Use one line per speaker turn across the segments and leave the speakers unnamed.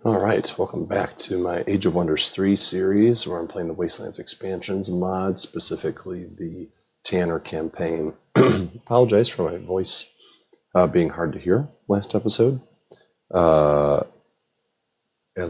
All right, welcome back to my Age of Wonders 3 series, where I'm playing the Wastelands expansions mod, specifically the Tanner campaign. Apologize for my voice being hard to hear last episode. As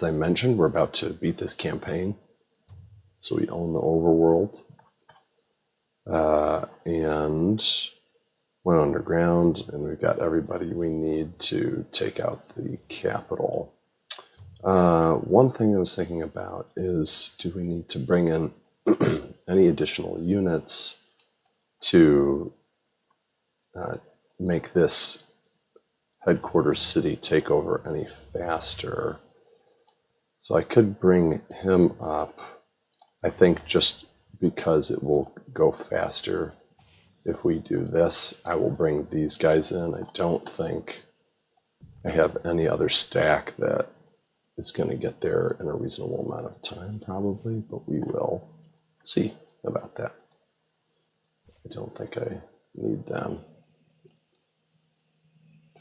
I mentioned, we're about to beat this campaign, so we own the overworld. And went underground, and we've got everybody we need to take out the capital. One thing I was thinking about is, do we need to bring in any additional units to make this headquarters city take over any faster? So I could bring him up, I think, just because it will go faster. If we do this, I will bring these guys in. I don't think I have any other stack that is going to get there in a reasonable amount of time, probably, but we will see about that. I don't think I need them.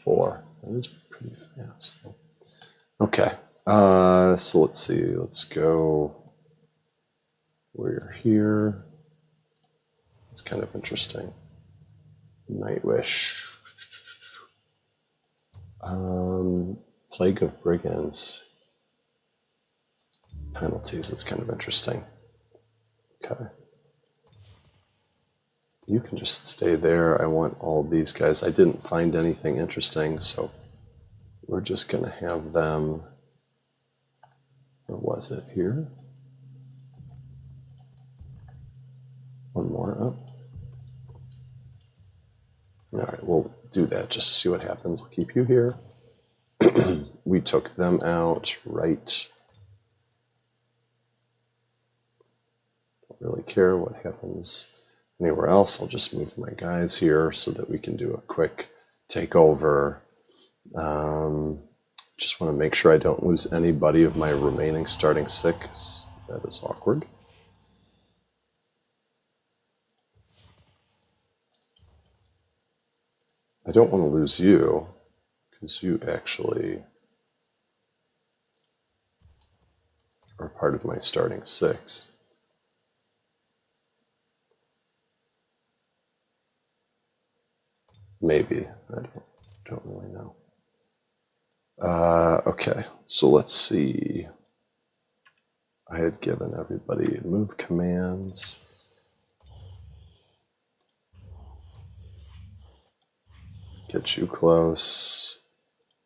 4. That is pretty fast, though. Okay, so let's see. Let's go. We're here. It's kind of interesting. Nightwish. Plague of Brigands. Penalties. It's kind of interesting. Okay. You can just stay there. I want all these guys. I didn't find anything interesting, so we're just going to have them. Or was it here? One more up. All right, we'll do that just to see what happens. We'll keep you here. We took them out, right? Don't really care what happens anywhere else. I'll just move my guys here so that we can do a quick takeover. Just want to make sure I don't lose anybody of my remaining starting 6. That is awkward. I don't want to lose you, because you actually are part of my starting 6. Maybe. I don't really know. Okay, so let's see. I had given everybody move commands. Get you close.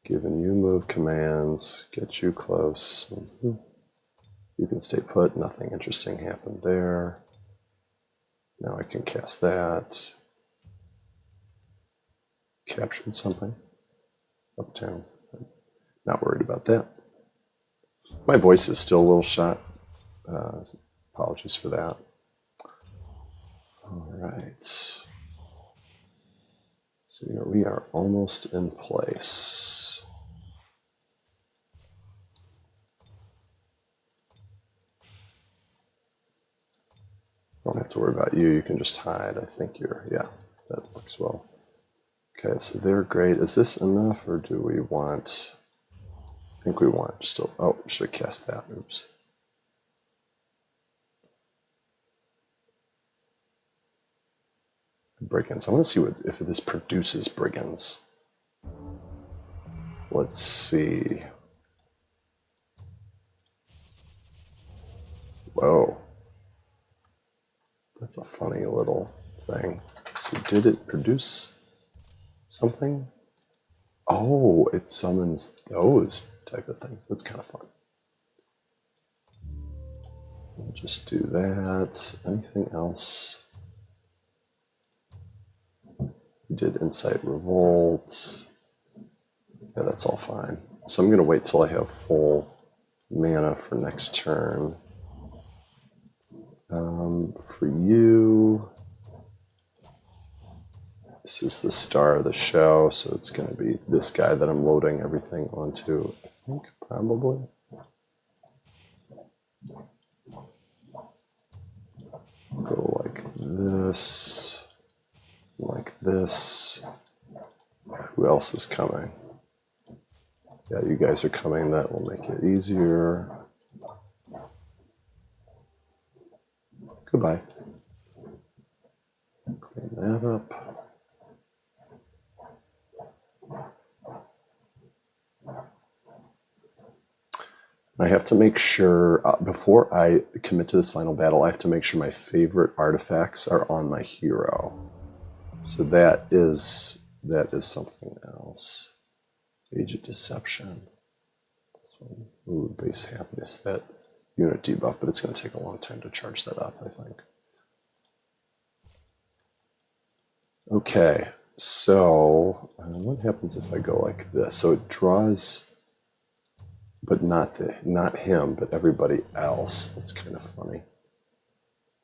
Giving you move commands. Get you close. You can stay put. Nothing interesting happened there. Now I can cast that. Captured something. Uptown. Not worried about that. My voice is still a little shot. Apologies for that. All right. So we are almost in place. Don't have to worry about you. You can just hide. I think yeah, that works well. Okay, so they're great. Is this enough, or do we want... I think we want just a... Oh, should have cast that. Oops. Brigands. I want to see if this produces brigands. Let's see. Whoa. That's a funny little thing. So did it produce something? Oh, it summons those type of things. That's kind of fun. We'll just do that. Anything else? We did Insight Revolt. Yeah, that's all fine. So I'm going to wait till I have full mana for next turn. For you, this is the star of the show, so it's going to be this guy that I'm loading everything onto, I think, probably. Go like this, like this. Who else is coming? Yeah, you guys are coming. That will make it easier. Goodbye. Clean that up. I have to make sure, before I commit to this final battle, I have to make sure my favorite artifacts are on my hero. So that is something else. Age of Deception. Ooh, base happiness. That unit debuff, but it's going to take a long time to charge that up, I think. Okay, so what happens if I go like this? So it draws, but not him, but everybody else. That's kind of funny.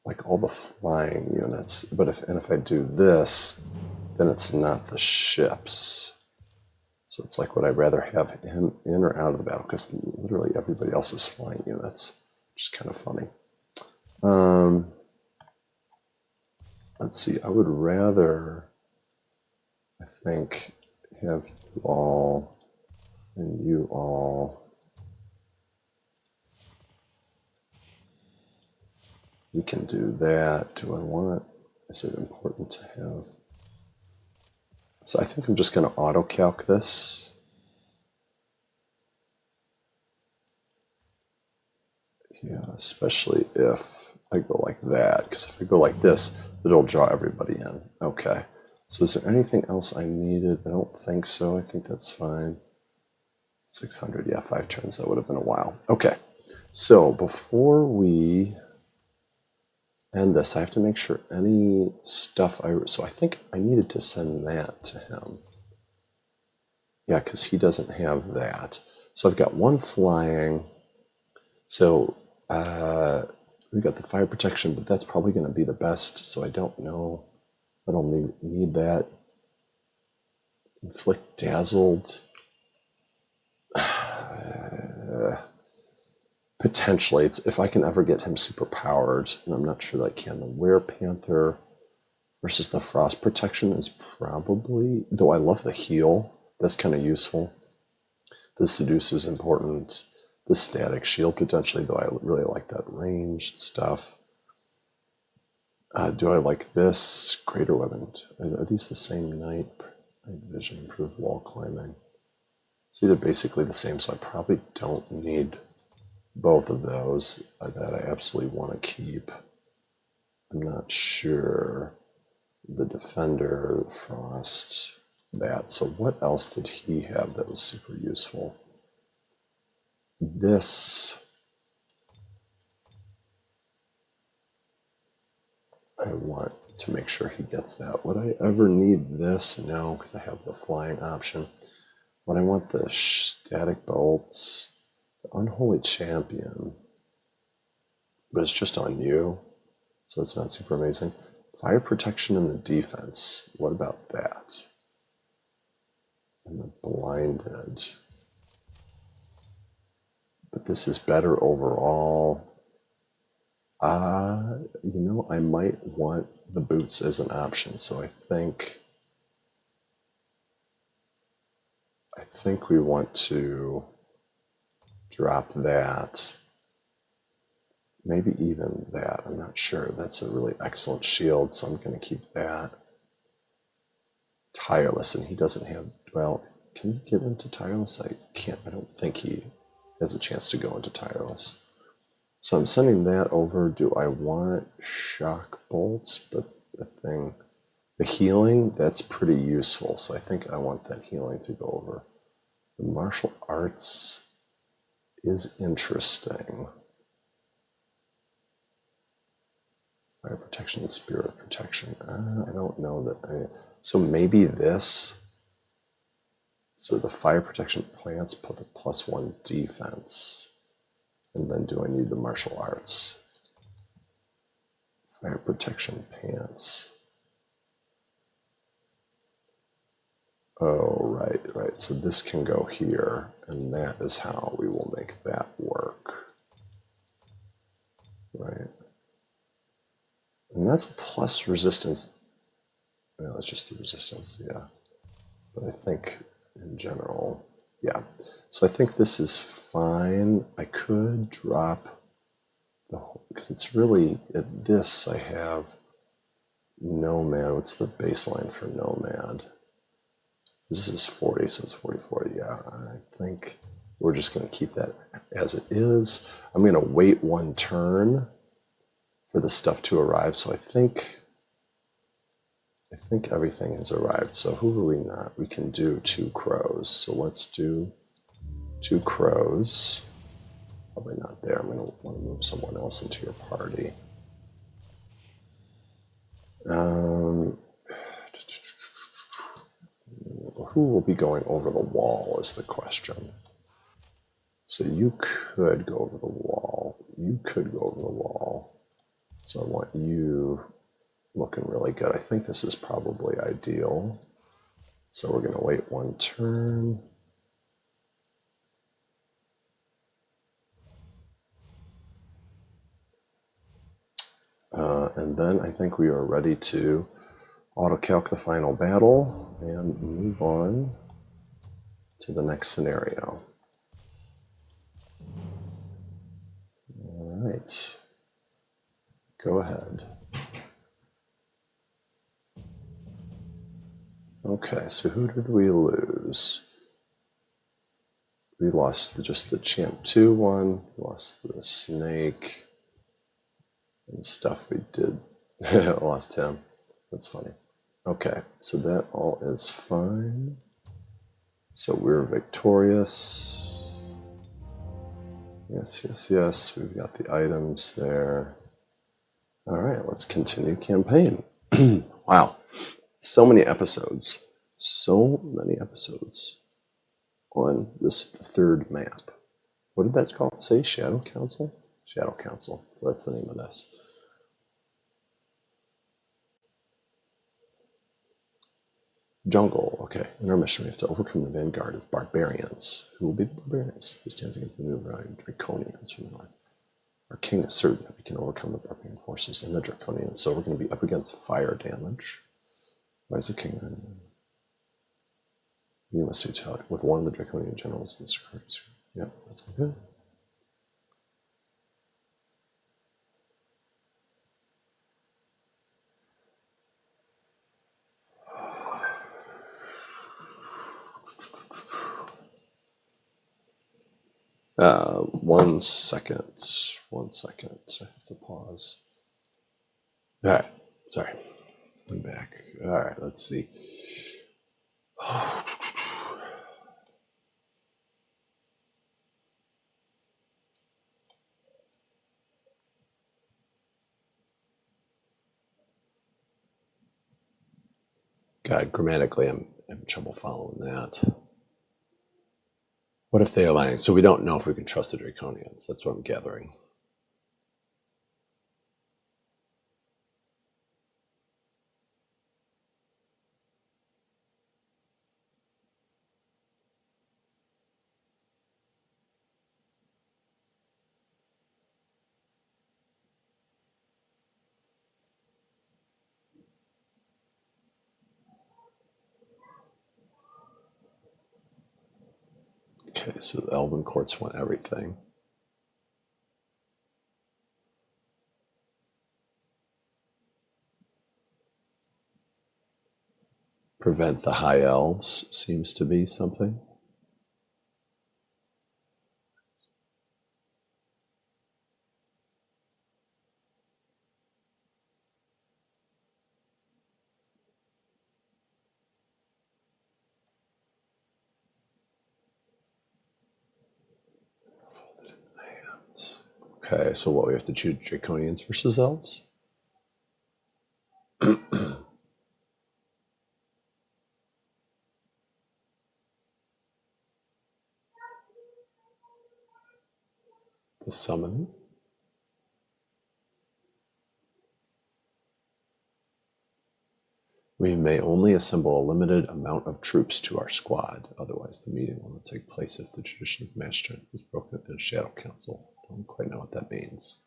Like all the flying units. But if I do this, then it's not the ships. So it's like, would I rather have him in or out of the battle? Because literally everybody else is flying units, which is kind of funny. Let's see. I would rather, I think, have you all and you all. We can do that. Do I want? Is it important to have? So I think I'm just going to auto-calc this. Yeah, especially if I go like that, because if I go like this, it'll draw everybody in. Okay. So is there anything else I needed? I don't think so. I think that's fine. 600, yeah, 5 turns. That would have been a while. Okay. So before we end this, I have to make sure any stuff so I think I needed to send that to him. Yeah, because he doesn't have that. So I've got 1 flying. So we got the fire protection, but that's probably going to be the best. So I don't know. I don't need that. Inflict dazzled. Potentially, it's if I can ever get him super powered, and I'm not sure that I can. The Were Panther versus the Frost protection is probably, though I love the heal. That's kind of useful. The seduce is important. The static shield potentially, though I really like that ranged stuff. Do I like this? Greater weapon. Are these the same night vision, improved wall climbing? It's either basically the same, so I probably don't need both of those that I absolutely want to keep. I'm not sure. The Defender, Frost, that. So what else did he have that was super useful? This, I want to make sure he gets that. Would I ever need this? No, because I have the flying option. Would I want the static bolts, the Unholy Champion, but it's just on you, so it's not super amazing. Fire protection and the defense. What about that? And the blinded. But this is better overall. I might want the boots as an option, so I think we want to drop that. Maybe even that. I'm not sure. That's a really excellent shield, so I'm going to keep that. Tireless, and he doesn't have. Well, can he get into Tireless? I can't. I don't think he has a chance to go into Tireless. So I'm sending that over. Do I want shock bolts? But the healing, that's pretty useful. So I think I want that healing to go over. The martial arts is interesting. Fire protection and spirit protection. I don't know that. So maybe this. So the fire protection plants put a +1 defense. And then do I need the martial arts? Fire protection pants. Oh, right. So this can go here, and that is how we will make that work. Right. And that's plus resistance. Well, let's just do resistance, yeah. But I think in general, Yeah. So I think this is fine. I could drop the whole, because it's really, at this I have Nomad. What's the baseline for Nomad? This is 40, so it's 44. Yeah, I think we're just going to keep that as it is. I'm going to wait one turn for the stuff to arrive. So I think everything has arrived. So who are we not? We can do 2 crows. So let's do 2 crows. Probably not there. I'm going to want to move someone else into your party. Who will be going over the wall is the question. So you could go over the wall. You could go over the wall. So I want you looking really good. I think this is probably ideal. So we're going to wait one turn. And then I think we are ready to auto-calc the final battle and move on to the next scenario. All right. Go ahead. Okay, so who did we lose? We lost just the Champ 2 one, lost the Snake, and stuff we did. Lost him. That's funny. Okay, so that all is fine. So we're victorious. Yes, yes, yes. We've got the items there. All right, let's continue campaign. Wow, so many episodes. So many episodes on this 3rd map. What did that call? Say Shadow Council? Shadow Council. So that's the name of this. Jungle. Okay. In our mission, we have to overcome the vanguard of barbarians. Who will be the barbarians? Who stands against the new Draconians from the north? Our king is certain that we can overcome the barbarian forces and the Draconians. So we're going to be up against fire damage. Why is the king? You must do tell with one of the Draconian generals. Yeah, that's good. One second. 1 second. I have to pause. All right. Sorry. I'm back. All right. Let's see. God, grammatically, I'm having trouble following that. What if they align? So we don't know if we can trust the Draconians. That's what I'm gathering. Okay, so the Elven Courts want everything. Prevent the High Elves seems to be something. Okay, so what, we have to choose Draconians versus Elves? The summon. We may only assemble a limited amount of troops to our squad. Otherwise, the meeting will not take place if the tradition of mass strength is broken in a Shadow Council. I don't quite know what that means.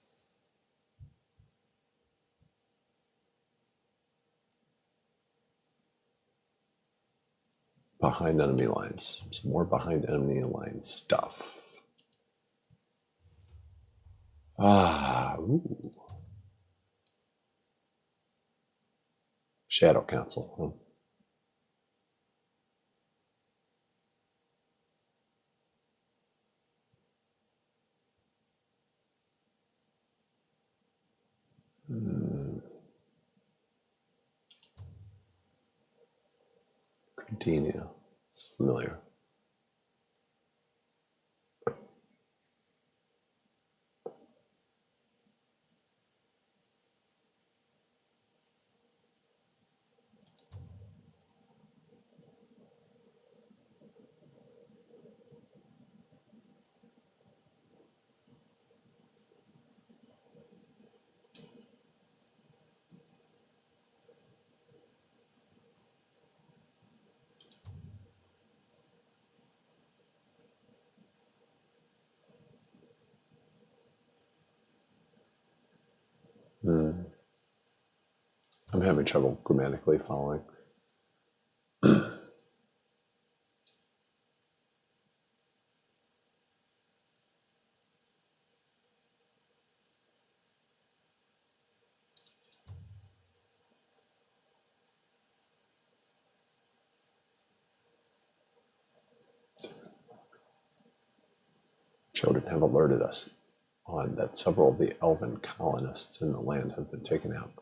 behind enemy lines. Some more behind enemy lines stuff. Ooh. Shadow Council. Huh? Gardenia. It's familiar. I'm having trouble grammatically following. Choden have alerted us on that several of the elven colonists in the land have been taken out.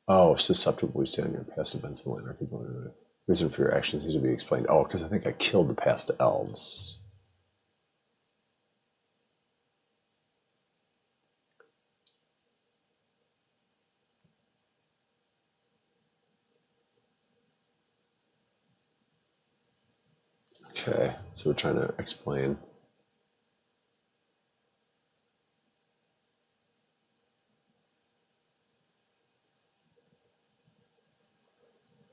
Oh, susceptible to stand your past events in the land. The reason for your actions needs to be explained. Oh, because I think I killed the past elves. Okay, so we're trying to explain.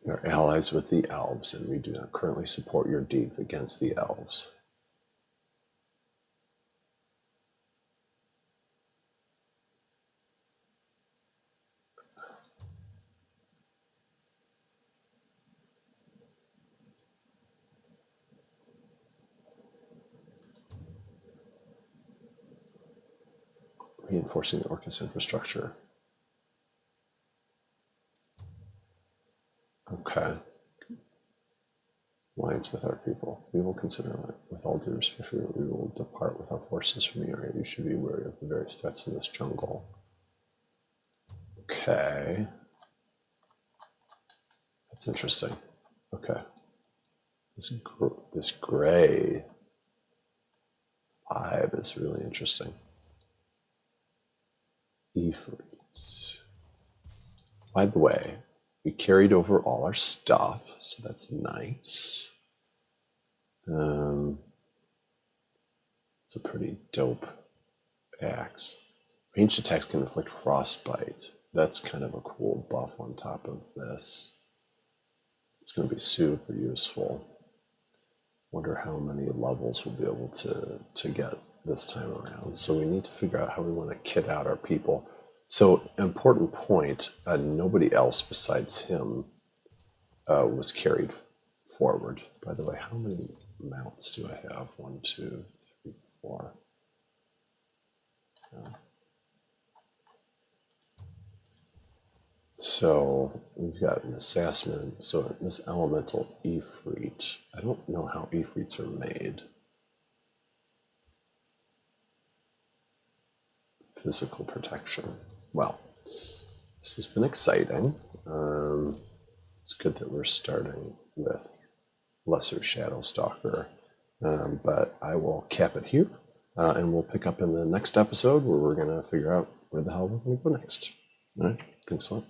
We are allies with the elves, and we do not currently support your deeds against the elves. Reinforcing the Orcus infrastructure. Okay. Alliance with our people. We will consider it. With all due respect, we will depart with our forces from the area. You should be wary of the various threats in this jungle. Okay. That's interesting. Okay. This gray vibe is really interesting. Efreet. By the way, we carried over all our stuff, so that's nice. It's a pretty dope axe. Ranged attacks can inflict frostbite. That's kind of a cool buff on top of this. It's going to be super useful. Wonder how many levels we'll be able to get this time around. So we need to figure out how we want to kit out our people. So, important point, nobody else besides him was carried forward. By the way, how many mounts do I have? 1, 2, 3, 4. So we've got an assassin. So this elemental Efreet. I don't know how Efreets are made. Physical protection. Well, this has been exciting. It's good that we're starting with Lesser Shadow Stalker. But I will cap it here, and we'll pick up in the next episode where we're going to figure out where the hell we're going to go next. All right, thanks a lot.